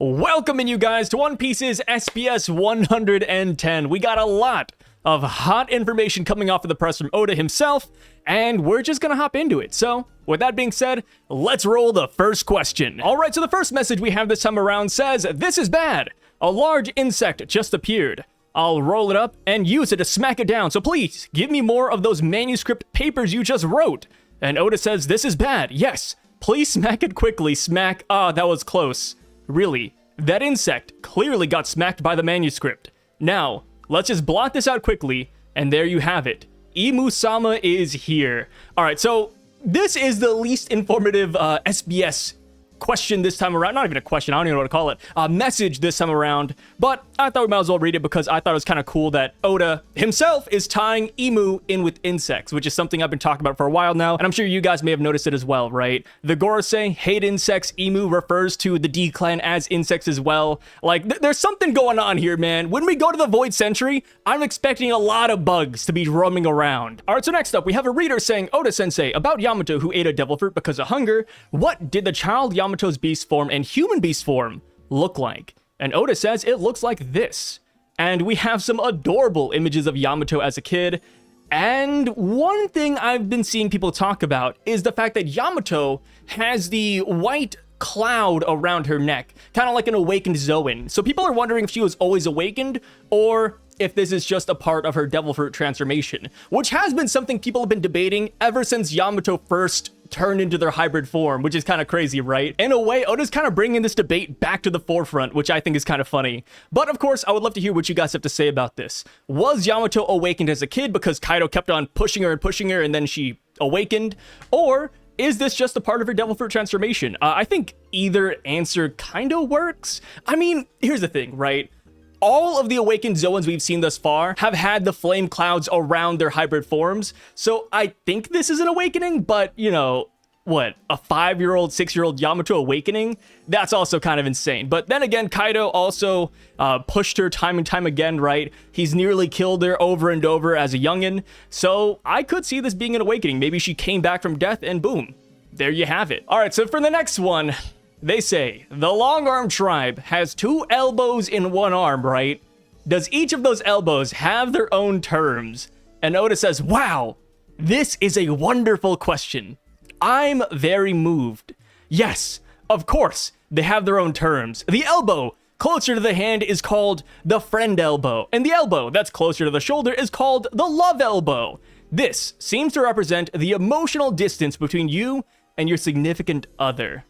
Welcoming you guys to One Piece's SBS 110. We got a lot of hot information coming off of the press from Oda himself, and we're just gonna hop into it. So, with that being said, let's roll the first question. Alright, so the first message we have this time around says, "This is bad. A large insect just appeared. I'll roll it up and use it to smack it down, so please, give me more of those manuscript papers you just wrote." And Oda says, "This is bad. Yes, please smack it quickly. Smack." Ah, that was close. Really, that insect clearly got smacked by the manuscript. Now, let's just blot this out quickly, and there you have it. Imu-sama is here. Alright, so this is the least informative SBS question this time around. Not even a question, I don't even know what to call it. A message this time around, but I thought we might as well read it because I thought it was kind of cool that Oda himself is tying Imu in with insects, which is something I've been talking about for a while now, and I'm sure you guys may have noticed it as well, right? The Gorosei hate insects. Imu refers to the D clan as insects as well. Like, there's something going on here, man. When we go to the Void Century, I'm expecting a lot of bugs to be roaming around. Alright, so next up, we have a reader saying, "Oda-sensei, about Yamato who ate a devil fruit because of hunger, what did the child Yamato's beast form and human beast form look like?" And Oda says it looks like this. And we have some adorable images of Yamato as a kid. And one thing I've been seeing people talk about is the fact that Yamato has the white cloud around her neck, kind of like an awakened Zoan. So people are wondering if she was always awakened or if this is just a part of her devil fruit transformation, which has been something people have been debating ever since Yamato first turned into their hybrid form, which is kind of crazy, right? In a way, Oda's kind of bringing this debate back to the forefront, which I think is kind of funny. But of course, I would love to hear what you guys have to say about this. Was Yamato awakened as a kid because Kaido kept on pushing her and then she awakened? Or is this just a part of her devil fruit transformation? I think either answer kind of works. I mean, here's the thing, right? All of the awakened Zoans we've seen thus far have had the flame clouds around their hybrid forms, so I think this is an awakening, but, you know, what, a 5-year-old, 6-year-old Yamato awakening? That's also kind of insane. But then again, Kaido also pushed her time and time again, right? He's nearly killed her over and over as a youngin', so I could see this being an awakening. Maybe she came back from death and boom, there you have it. All right, so for the next one, they say, the Longarm tribe has 2 elbows in 1 arm, right? Does each of those elbows have their own terms? And Oda says, wow, this is a wonderful question. I'm very moved. Yes, of course, they have their own terms. The elbow closer to the hand is called the friend elbow, and the elbow that's closer to the shoulder is called the love elbow. This seems to represent the emotional distance between you and your significant other.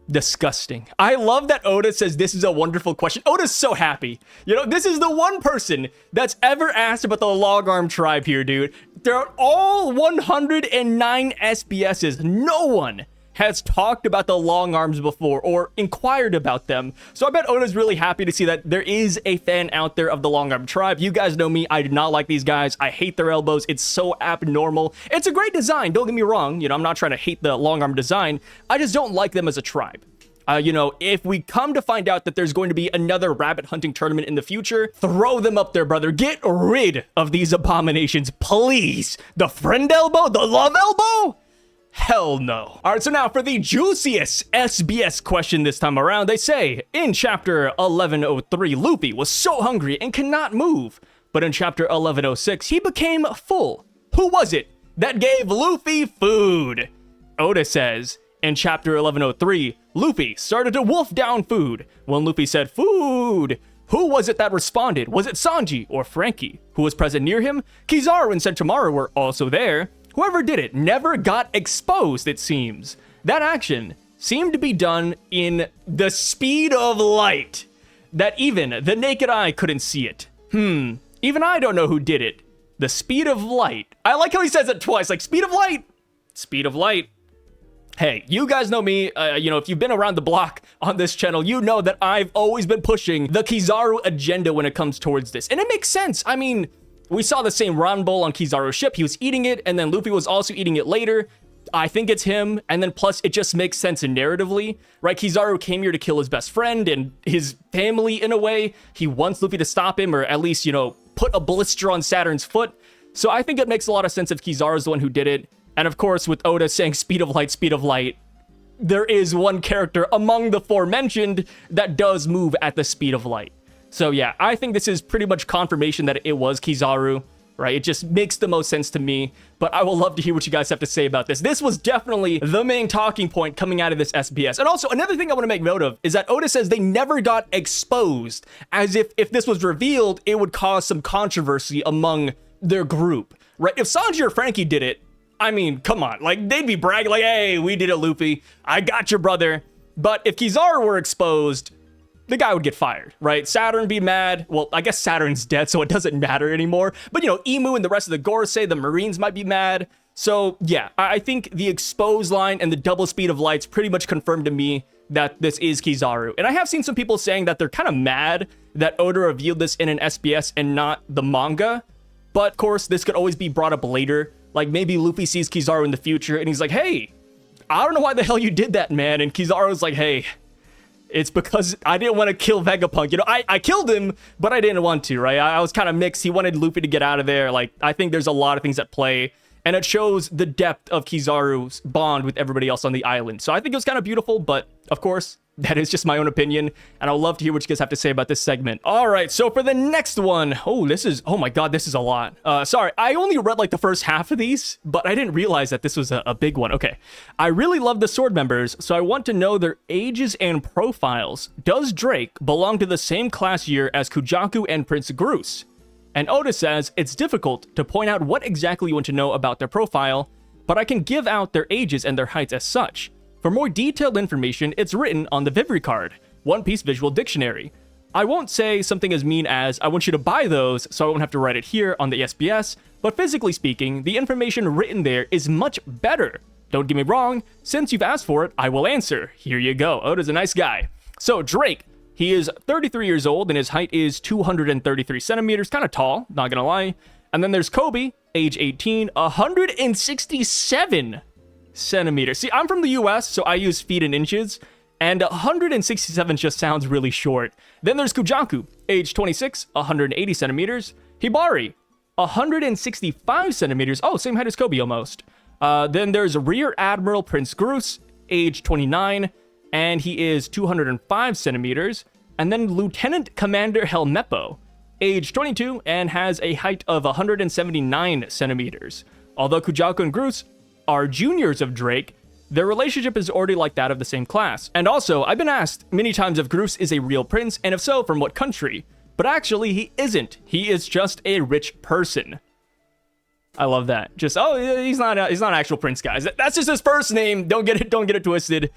Disgusting. I love that Oda says this is a wonderful question. Oda's so happy. You know, this is the one person that's ever asked about the Longarm tribe here, dude. Throughout all 109 SBSs, no one has talked about the Longarms before or inquired about them. So I bet Oda's really happy to see that there is a fan out there of the Longarm tribe. You guys know me, I do not like these guys. I hate their elbows. It's so abnormal. It's a great design, don't get me wrong. You know, I'm not trying to hate the Longarm design. I just don't like them as a tribe. You know, if we come to find out that there's going to be another rabbit hunting tournament in the future, throw them up there, brother. Get rid of these abominations, please. The friend elbow? The love elbow? Hell no. All right, so now for the juiciest SBS question this time around, they say, in chapter 1103, Luffy was so hungry and cannot move. But in chapter 1106, he became full. Who was it that gave Luffy food? Oda says, in chapter 1103, Luffy started to wolf down food. When Luffy said food, who was it that responded? Was it Sanji or Frankie? Who was present near him? Kizaru and Sentomaru were also there. Whoever did it never got exposed, it seems. That action seemed to be done in the speed of light, that even the naked eye couldn't see it. Even I don't know who did it. The speed of light. I like how he says it twice, like speed of light. Speed of light. Hey, you guys know me, you know, if you've been around the block on this channel, you know that I've always been pushing the Kizaru agenda when it comes towards this. And it makes sense. I mean, we saw the same ramen bowl on Kizaru's ship. He was eating it, and then Luffy was also eating it later. I think it's him, and then plus it just makes sense narratively, right? Kizaru came here to kill his best friend and his family in a way. He wants Luffy to stop him, or at least, you know, put a blister on Saturn's foot. So I think it makes a lot of sense if Kizaru's the one who did it. And of course, with Oda saying speed of light, there is one character among the aforementioned that does move at the speed of light. So yeah, I think this is pretty much confirmation that it was Kizaru, right? It just makes the most sense to me, but I will love to hear what you guys have to say about this. This was definitely the main talking point coming out of this SBS. And also, another thing I want to make note of is that Oda says they never got exposed, as if this was revealed, it would cause some controversy among their group, right? If Sanji or Frankie did it, I mean, come on, like, they'd be bragging like, hey, we did it, Luffy. I got your brother. But if Kizaru were exposed, the guy would get fired, right? Saturn be mad. Well, I guess Saturn's dead, so it doesn't matter anymore. But, you know, Emu and the rest of the Gorosei, the Marines might be mad. So, yeah, I think the exposed line and the double speed of light's pretty much confirmed to me that this is Kizaru. And I have seen some people saying that they're kind of mad that Oda revealed this in an SBS and not the manga. But, of course, this could always be brought up later. Like, maybe Luffy sees Kizaru in the future, and he's like, hey, I don't know why the hell you did that, man. And Kizaru's like, hey, it's because I didn't want to kill Vegapunk. You know, I killed him, but I didn't want to, right? I was kind of mixed. He wanted Luffy to get out of there. Like, I think there's a lot of things at play, and it shows the depth of Kizaru's bond with everybody else on the island. So I think it was kind of beautiful, but of course, that is just my own opinion, and I would love to hear what you guys have to say about this segment. All right, so for the next one, oh my god, this is a lot. Sorry, I only read like the first half of these, but I didn't realize that this was a big one. Okay, I really love the sword members, so I want to know their ages and profiles. Does Drake belong to the same class year as Kujaku and Prince Groose? And Oda says, it's difficult to point out what exactly you want to know about their profile, but I can give out their ages and their heights as such. For more detailed information, it's written on the Vivri card, One Piece Visual Dictionary. I won't say something as mean as, I want you to buy those so I won't have to write it here on the SBS, but physically speaking, the information written there is much better. Don't get me wrong, since you've asked for it, I will answer. Here you go. Oda's a nice guy. So Drake, he is 33 years old and his height is 233 centimeters, kind of tall, not gonna lie. And then there's Kobe, age 18, 167 centimeters. See, I'm from the US, so I use feet and inches, and 167 just sounds really short. Then there's Kujaku, age 26, 180 centimeters. Hibari, 165 centimeters. Oh, same height as Kobe almost. Then there's Rear Admiral Prince Groose, age 29, and he is 205 centimeters. And then Lieutenant Commander Helmeppo, age 22, and has a height of 179 centimeters. Although Kujaku and Groose are juniors of Drake, their relationship is already like that of the same class. And also, I've been asked many times if Groose is a real prince, and if so, from what country? But actually, he isn't. He is just a rich person. I love that. Just, oh, he's not an actual prince, guys. That's just his first name. Don't get it twisted.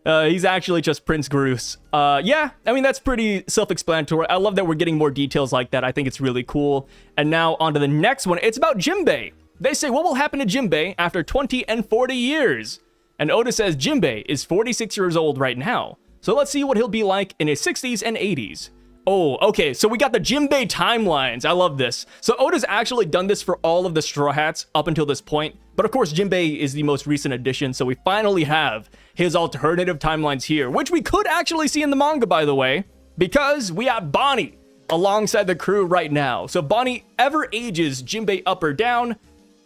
He's actually just Prince Groose. Yeah, I mean, that's pretty self-explanatory. I love that we're getting more details like that. I think it's really cool. And now on to the next one. It's about Jinbei. They say, what will happen to Jinbei after 20 and 40 years? And Oda says Jinbei is 46 years old right now. So let's see what he'll be like in his 60s and 80s. Oh, okay, so we got the Jinbei timelines. I love this. So Oda's actually done this for all of the Straw Hats up until this point. But of course, Jinbei is the most recent addition, so we finally have his alternative timelines here, which we could actually see in the manga, by the way, because we have Bonnie alongside the crew right now. So Bonnie ever ages Jinbei up or down,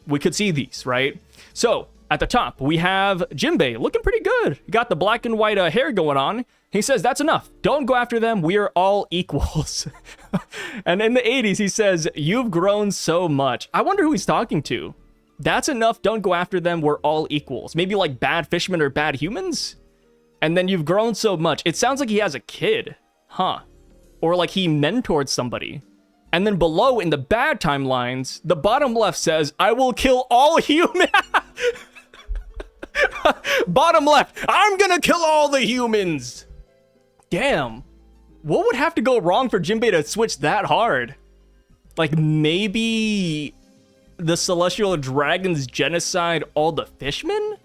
we could see these, right? So at the top, we have Jinbei looking pretty good. Got the black and white hair going on. He says, that's enough. Don't go after them. We are all equals. And in the 80s, he says, you've grown so much. I wonder who he's talking to. That's enough. Don't go after them. We're all equals. Maybe like bad fishermen or bad humans? And then you've grown so much. It sounds like he has a kid. Huh. Or like he mentored somebody. And then below in the bad timelines, the bottom left says, I will kill all humans. Bottom left, I'm gonna kill all the humans. Damn. What would have to go wrong for Jinbei to switch that hard? Like maybe the Celestial Dragons genocide all the fishmen?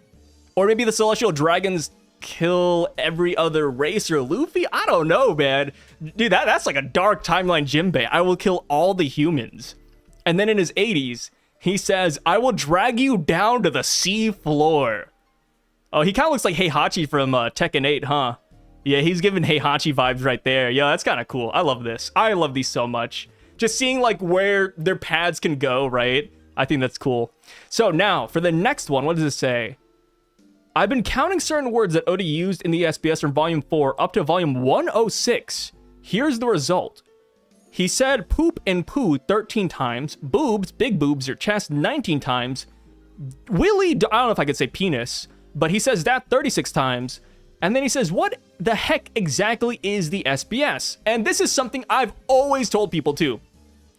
Or maybe the Celestial Dragons kill every other race or Luffy? I don't know, man. Dude, that's like a dark timeline Jinbei. I will kill all the humans. And then in his 80s, he says, I will drag you down to the sea floor. Oh, he kind of looks like Heihachi from Tekken 8, huh? Yeah, he's giving Heihachi vibes right there. Yeah, that's kind of cool. I love this. I love these so much. Just seeing like where their paths can go, right? I think that's cool. So now, for the next one, what does it say? I've been counting certain words that Oda used in the SBS from Volume 4 up to Volume 106. Here's the result. He said poop and poo 13 times, boobs, big boobs, your chest 19 times, willy, I don't know if I could say penis, but he says that 36 times, and then he says, what the heck exactly is the SBS? And this is something I've always told people too.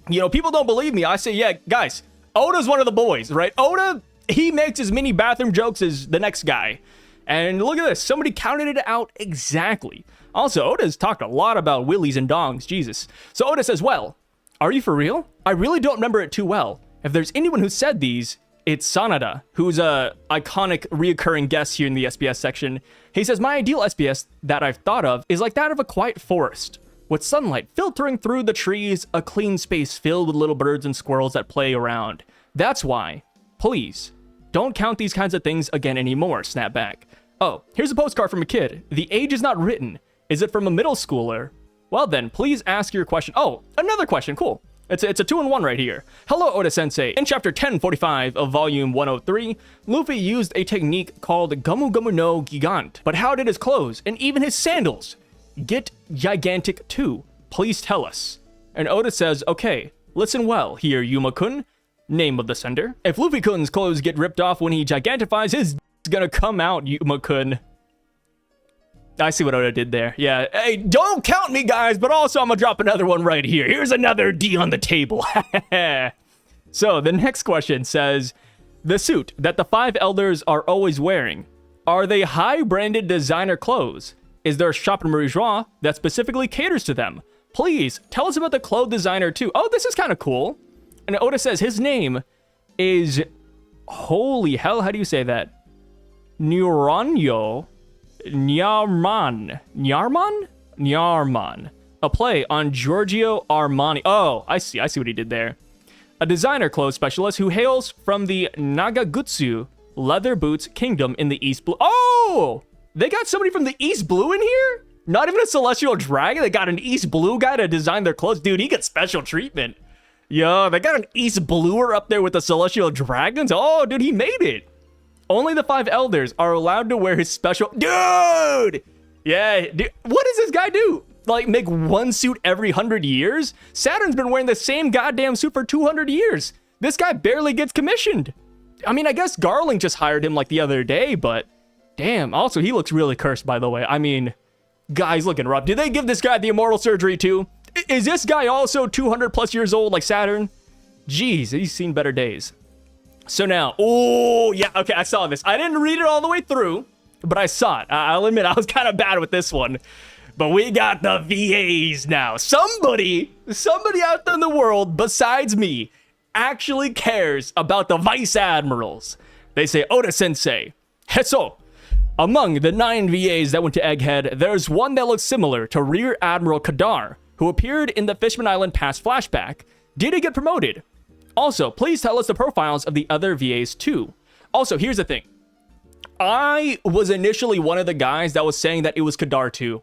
You know, people don't believe me. I say, yeah, guys, Oda's one of the boys, right? Oda, he makes as many bathroom jokes as the next guy. And look at this, somebody counted it out exactly. Also, Oda's talked a lot about willies and dongs, Jesus. So Oda says, well, are you for real? I really don't remember it too well. If there's anyone who said these, it's Sanada, who's a iconic reoccurring guest here in the SBS section. He says, my ideal SBS that I've thought of is like that of a quiet forest, with sunlight filtering through the trees, a clean space filled with little birds and squirrels that play around. That's why, please, don't count these kinds of things again anymore, Snapback. Oh, here's a postcard from a kid. The age is not written. Is it from a middle schooler? Well then, please ask your question. Oh, another question, cool. It's a 2-in-1 right here. Hello, Oda-sensei. In chapter 1045 of volume 103, Luffy used a technique called Gomu Gomu no Gigant. But how did his clothes, and even his sandals, get gigantic too? Please tell us. And Oda says, okay, listen well here, Yuma-kun, name of the sender. If Luffy-kun's clothes get ripped off when he gigantifies, his is gonna come out, Yuma-kun. I see what Oda did there. Yeah, hey, don't count me, guys, but also I'm gonna drop another one right here. Here's another D on the table. So the next question says, the suit that the 5 elders are always wearing, are they high-branded designer clothes? Is there a shop in Marie-Joie that specifically caters to them? Please, tell us about the clothes designer too. Oh, this is kind of cool. And Oda says his name is, holy hell, how do you say that? Nuranyo Nyarman. A play on Giorgio Armani. Oh, I see what he did there. A designer clothes specialist who hails from the Nagagutsu leather boots kingdom in the East Blue. Oh, they got somebody from the East Blue in here? Not even a celestial dragon. They got an East Blue guy to design their clothes. Dude, he gets special treatment. Yo, they got an East Bluer up there with the celestial dragons. Oh, dude, he made it. Only the 5 elders are allowed to wear his special... Dude! Yeah, dude, what does this guy do? Like, make one suit every 100 years? Saturn's been wearing the same goddamn suit for 200 years. This guy barely gets commissioned. I mean, I guess Garling just hired him like the other day, but... Damn, also, he looks really cursed, by the way. I mean, guy's looking rough. Did they give this guy the immortal surgery, too? Is this guy also 200 plus years old like Saturn? Jeez, he's seen better days. So now, oh, yeah, okay, I saw this. I didn't read it all the way through, but I saw it. I'll admit, I was kind of bad with this one. But we got the VAs now. Somebody out there in the world, besides me, actually cares about the Vice Admirals. They say, Oda-sensei, Heso, among the 9 VAs that went to Egghead, there's one that looks similar to Rear Admiral Kadar, who appeared in the Fishman Island Pass flashback. Did he get promoted? Also, please tell us the profiles of the other VAs too. Also, here's the thing. I was initially one of the guys that was saying that it was Kadar too.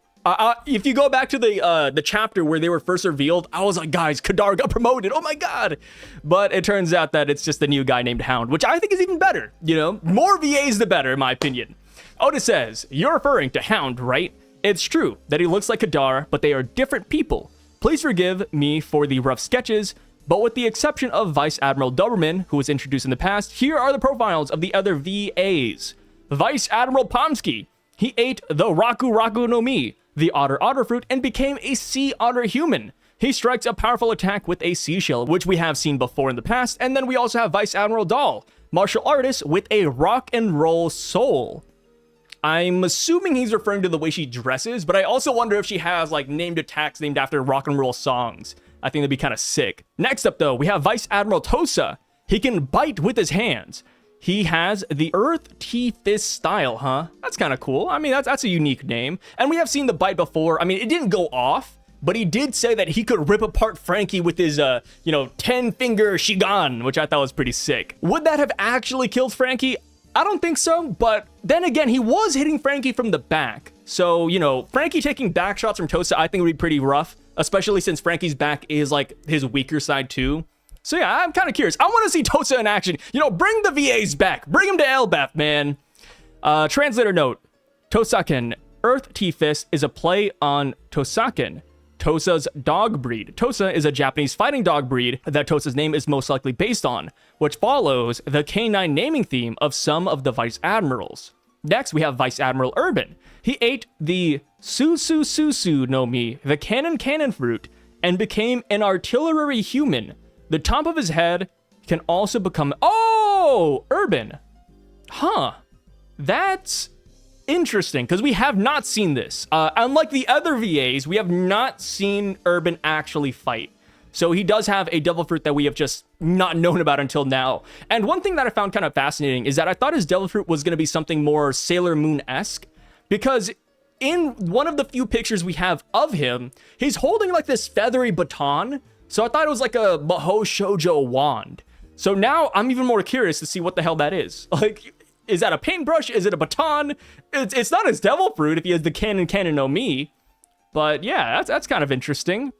If you go back to the chapter where they were first revealed, I was like, guys, Kadar got promoted. Oh my god. But it turns out that it's just a new guy named Hound, which I think is even better. You know, more VAs the better, in my opinion. Oda says, you're referring to Hound, right? It's true that he looks like Kadar, but they are different people. Please forgive me for the rough sketches, but with the exception of Vice Admiral Doberman, who was introduced in the past, here are the profiles of the other VAs. Vice Admiral Pomsky. He ate the Raku no Mi, the otter fruit, and became a sea otter human. He strikes a powerful attack with a seashell, which we have seen before in the past. And then we also have Vice Admiral Dahl, martial artist with a rock and roll soul. I'm assuming he's referring to the way she dresses, but I also wonder if she has like named attacks named after rock and roll songs. I think that'd be kind of sick. Next up though, we have Vice Admiral Tosa. He can bite with his hands. He has the Earth T-Fist style, huh? That's kind of cool. I mean, that's a unique name. And we have seen the bite before. I mean, it didn't go off, but he did say that he could rip apart Frankie with his, 10-finger Shigan, which I thought was pretty sick. Would that have actually killed Frankie? I don't think so, but then again, he was hitting Frankie from the back. So, Frankie taking back shots from Tosa, I think would be pretty rough, especially since Frankie's back is like his weaker side too. So yeah, I'm kind of curious. I want to see Tosa in action. Bring the VAs back. Bring him to Elbaf, man. Translator note. Tosaken, Earth T-Fist, is a play on Tosaken, Tosa's dog breed. Tosa is a Japanese fighting dog breed that Tosa's name is most likely based on, which follows the canine naming theme of some of the Vice Admirals. Next, we have Vice Admiral Urban. He ate the Susu no Mi, the cannon fruit, and became an artillery human. The top of his head can also become... Oh! Urban. Huh. That's interesting, because we have not seen this. Unlike the other VAs, we have not seen Urban actually fight. So he does have a devil fruit that we have just not known about until now. And one thing that I found kind of fascinating is that I thought his devil fruit was going to be something more Sailor Moon-esque, because in one of the few pictures we have of him, he's holding like this feathery baton. So I thought it was like a Mahou Shoujo wand. So now I'm even more curious to see what the hell that is. Like, is that a paintbrush? Is it a baton? It's not his devil fruit if he has the cannon no Mi. But yeah, that's kind of interesting.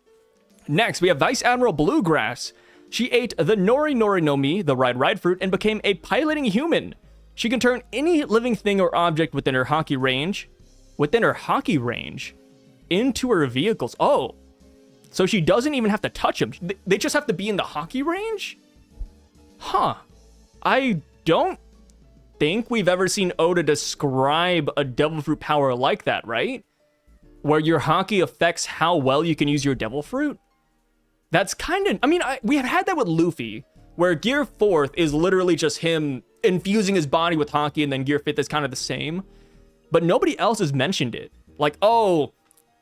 Next, we have Vice Admiral Bluegrass. She ate the Nori no Mi, the ride fruit, and became a piloting human. She can turn any living thing or object within her hockey range into her vehicles. Oh, so she doesn't even have to touch them. They just have to be in the hockey range? Huh. I don't think we've ever seen Oda describe a devil fruit power like that, right? Where your hockey affects how well you can use your devil fruit? That's kind of... I mean, we have had that with Luffy, where Gear 4th is literally just him infusing his body with hockey, and then Gear 5th is kind of the same. But nobody else has mentioned it. Like, oh,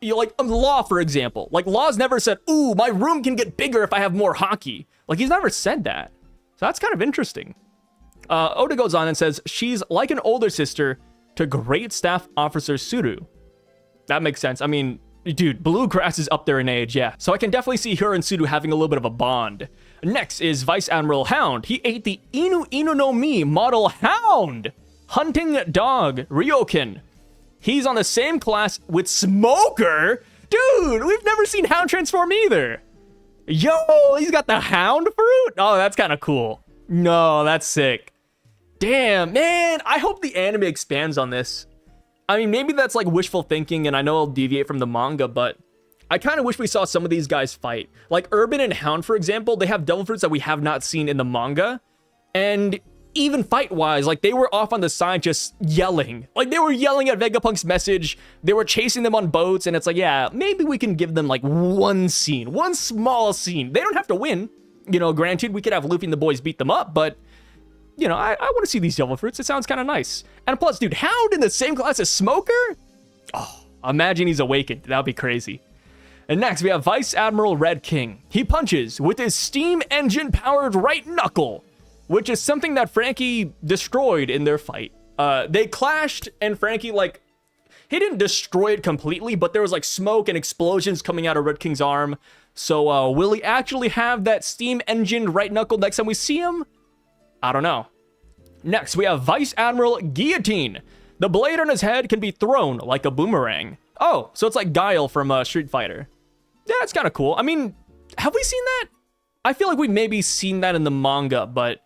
like Law, for example. Like, Law's never said, ooh, my room can get bigger if I have more hockey. Like, he's never said that. So that's kind of interesting. Oda goes on and says, she's like an older sister to Great Staff Officer Suru. That makes sense. I mean, dude, Bluegrass is up there in age, yeah. So I can definitely see her and Suru having a little bit of a bond. Next is Vice Admiral Hound. He ate the Inu no Mi model Hound. Hunting dog, Ryoken. He's on the same class with Smoker. Dude, we've never seen Hound transform either. Yo, he's got the Hound fruit? Oh, that's kind of cool. No, that's sick. Damn, man, I hope the anime expands on this. I mean, maybe that's like wishful thinking, and I know I'll deviate from the manga, but I kind of wish we saw some of these guys fight. Like Urban and Hound, for example, they have devil fruits that we have not seen in the manga. And even fight-wise, like they were off on the side just yelling. Like they were yelling at Vegapunk's message. They were chasing them on boats, and it's like, yeah, maybe we can give them like one scene, one small scene. They don't have to win. You know, granted, we could have Luffy and the boys beat them up, but you know, I want to see these devil fruits. It sounds kind of nice. And plus, dude, Hound in the same class as Smoker? Oh, imagine he's awakened. That would be crazy. And next, we have Vice Admiral Red King. He punches with his steam engine-powered right knuckle, which is something that Frankie destroyed in their fight. They clashed, and Frankie, like, he didn't destroy it completely, but there was, like, smoke and explosions coming out of Red King's arm. So, will he actually have that steam engine right knuckle next time we see him? I don't know. Next, we have Vice Admiral Guillotine. The blade on his head can be thrown like a boomerang. Oh, so it's like Guile from Street Fighter. Yeah, that's kind of cool. I mean, have we seen that? I feel like we've maybe seen that in the manga, but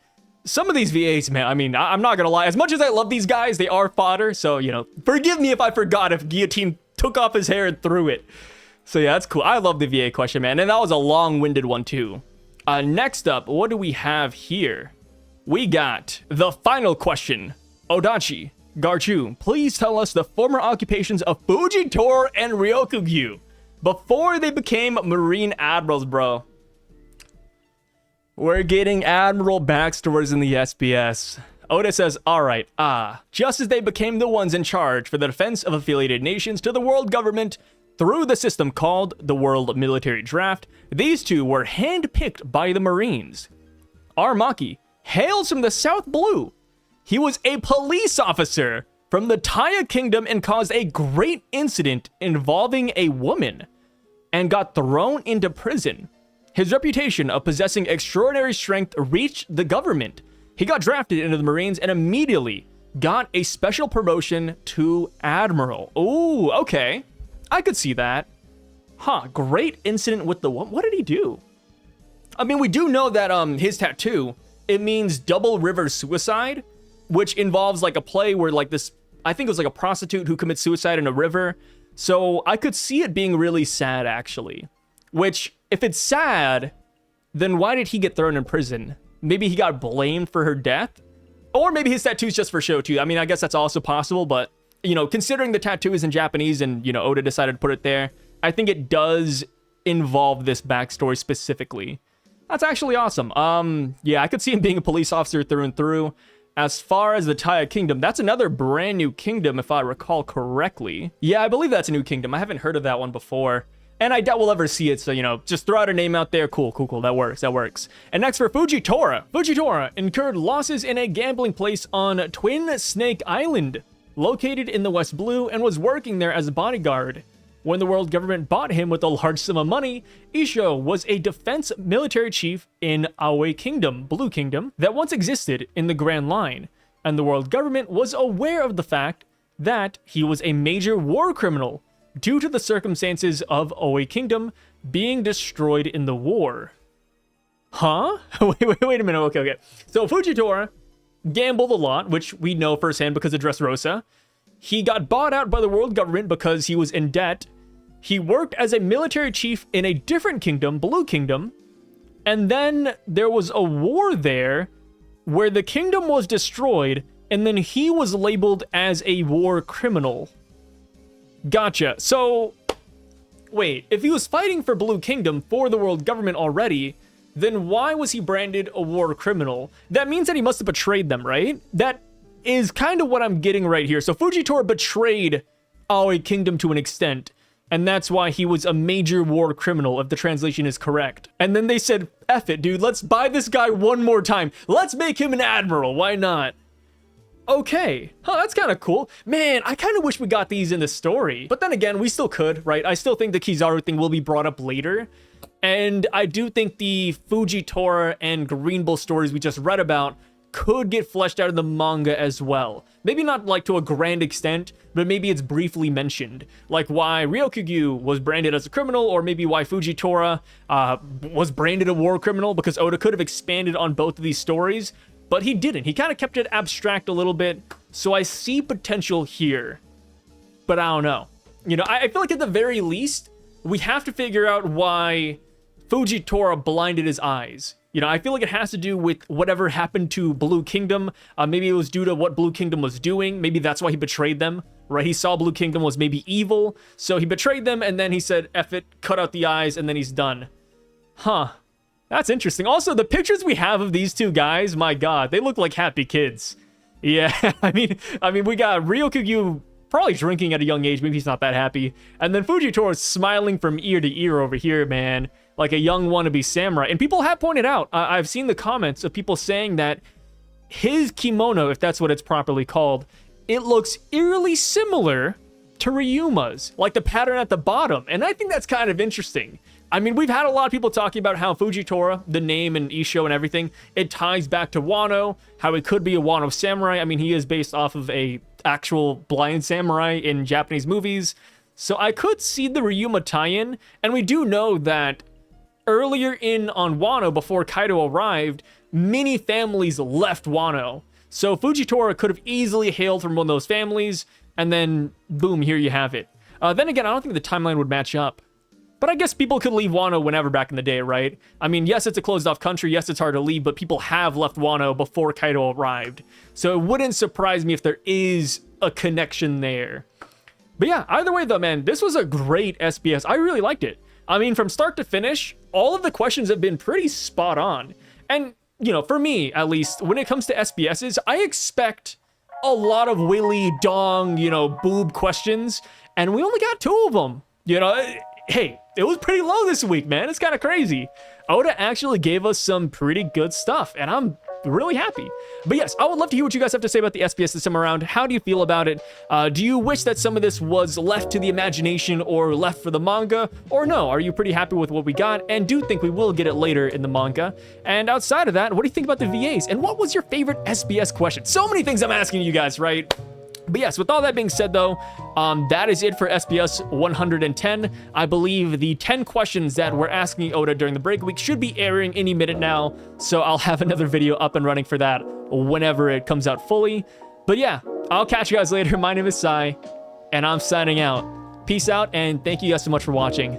some of these VAs, man, I mean, I'm not gonna lie. As much as I love these guys, they are fodder. So, you know, forgive me if I forgot if Guillotine took off his hair and threw it. So yeah, that's cool. I love the VA question, man. And that was a long-winded one too. Next up, what do we have here? We got the final question. Odachi, Garchu, please tell us the former occupations of Fujitora and Ryokugyu before they became Marine Admirals, bro. We're getting Admiral backstories in the SBS. Oda says, alright, just as they became the ones in charge for the defense of affiliated nations to the world government through the system called the World Military Draft, these two were handpicked by the Marines. Aramaki hails from the South Blue. He was a police officer from the Taya Kingdom and caused a great incident involving a woman and got thrown into prison. His reputation of possessing extraordinary strength reached the government. He got drafted into the Marines and immediately got a special promotion to Admiral. Ooh, okay. I could see that. Huh, great incident with the woman. What did he do? I mean, we do know that his tattoo, it means double river suicide, which involves like a play where like this I think it was like a prostitute who commits suicide in a river. So I could see it being really sad, actually. Which, if it's sad, then why did he get thrown in prison? Maybe he got blamed for her death? Or maybe his tattoo's just for show, too. I mean, I guess that's also possible, but, you know, considering the tattoo is in Japanese and, you know, Oda decided to put it there, I think it does involve this backstory specifically. That's actually awesome. Yeah, I could see him being a police officer through and through. As far as the Taya Kingdom, that's another brand new kingdom, if I recall correctly. Yeah, I believe that's a new kingdom. I haven't heard of that one before. And I doubt we'll ever see it, so, you know, just throw out a name out there. Cool. That works. And next for Fujitora. Fujitora incurred losses in a gambling place on Twin Snake Island, located in the West Blue, and was working there as a bodyguard. When the world government bought him with a large sum of money, Isho was a defense military chief in Aoi Kingdom, Blue Kingdom, that once existed in the Grand Line, and the world government was aware of the fact that he was a major war criminal due to the circumstances of Aoi Kingdom being destroyed in the war. Huh? Wait a minute. Okay. So Fujitora gambled a lot, which we know firsthand because of Dressrosa. He got bought out by the world government because he was in debt. He worked as a military chief in a different kingdom, Blue Kingdom, and then there was a war there where the kingdom was destroyed, and then he was labeled as a war criminal. Gotcha. So, wait, if he was fighting for Blue Kingdom for the world government already, then why was he branded a war criminal? That means that he must have betrayed them, right? That is kind of what I'm getting right here. So Fujitora betrayed Aoi Kingdom to an extent, and that's why he was a major war criminal, if the translation is correct. And then they said, F it, dude, let's buy this guy one more time. Let's make him an admiral, why not? Okay, that's kind of cool. Man, I kind of wish we got these in the story. But then again, we still could, right? I still think the Kizaru thing will be brought up later. And I do think the Fujitora and Greenbull stories we just read about could get fleshed out in the manga as well. Maybe not like to a grand extent, but maybe it's briefly mentioned. Like why Ryokugyu was branded as a criminal, or maybe why Fujitora was branded a war criminal, because Oda could have expanded on both of these stories, but he didn't. He kind of kept it abstract a little bit, so I see potential here. But I don't know. You know, I feel like at the very least, we have to figure out why Fujitora blinded his eyes. You know, I feel like it has to do with whatever happened to Blue Kingdom. Maybe it was due to what Blue Kingdom was doing. Maybe that's why he betrayed them, right? He saw Blue Kingdom was maybe evil, so he betrayed them, and then he said, F it, cut out the eyes, and then he's done. Huh. That's interesting. Also, the pictures we have of these two guys, my god, they look like happy kids. Yeah, I mean, we got Ryokugyu probably drinking at a young age. Maybe he's not that happy. And then Fujitora smiling from ear to ear over here, man. Like a young wannabe samurai. And people have pointed out, I've seen the comments of people saying that his kimono, if that's what it's properly called, it looks eerily similar to Ryuma's, like the pattern at the bottom. And I think that's kind of interesting. I mean, we've had a lot of people talking about how Fujitora, the name and Isho and everything, it ties back to Wano, how it could be a Wano samurai. I mean, he is based off of a actual blind samurai in Japanese movies. So I could see the Ryuma tie-in, and we do know that earlier on Wano, before Kaido arrived, many families left Wano. So Fujitora could have easily hailed from one of those families, and then boom, here you have it. Then again, I don't think the timeline would match up. But I guess people could leave Wano whenever back in the day, right? I mean, yes, it's a closed-off country, yes, it's hard to leave, but people have left Wano before Kaido arrived. So it wouldn't surprise me if there is a connection there. But yeah, either way though, man, this was a great SBS. I really liked it. I mean, from start to finish, all of the questions have been pretty spot on. And, you know, for me, at least, when it comes to SBSs, I expect a lot of willy, dong, you know, boob questions, and we only got 2 of them. You know, hey, it was pretty low this week, man. It's kind of crazy. Oda actually gave us some pretty good stuff, and I'm really happy. But yes, I would love to hear what you guys have to say about the SBS this time around. How do you feel about it? Do you wish that some of this was left to the imagination or left for the manga? Or no, are you pretty happy with what we got and do think we will get it later in the manga? And outside of that, what do you think about the VAs? And what was your favorite SBS question? So many things I'm asking you guys, right? But yes, with all that being said though, that is it for SBS 110. I believe the 10 questions that we're asking Oda during the break week should be airing any minute now, so I'll have another video up and running for that whenever it comes out fully. But yeah, I'll catch you guys later. My name is Sai, and I'm signing out. Peace out, and thank you guys so much for watching.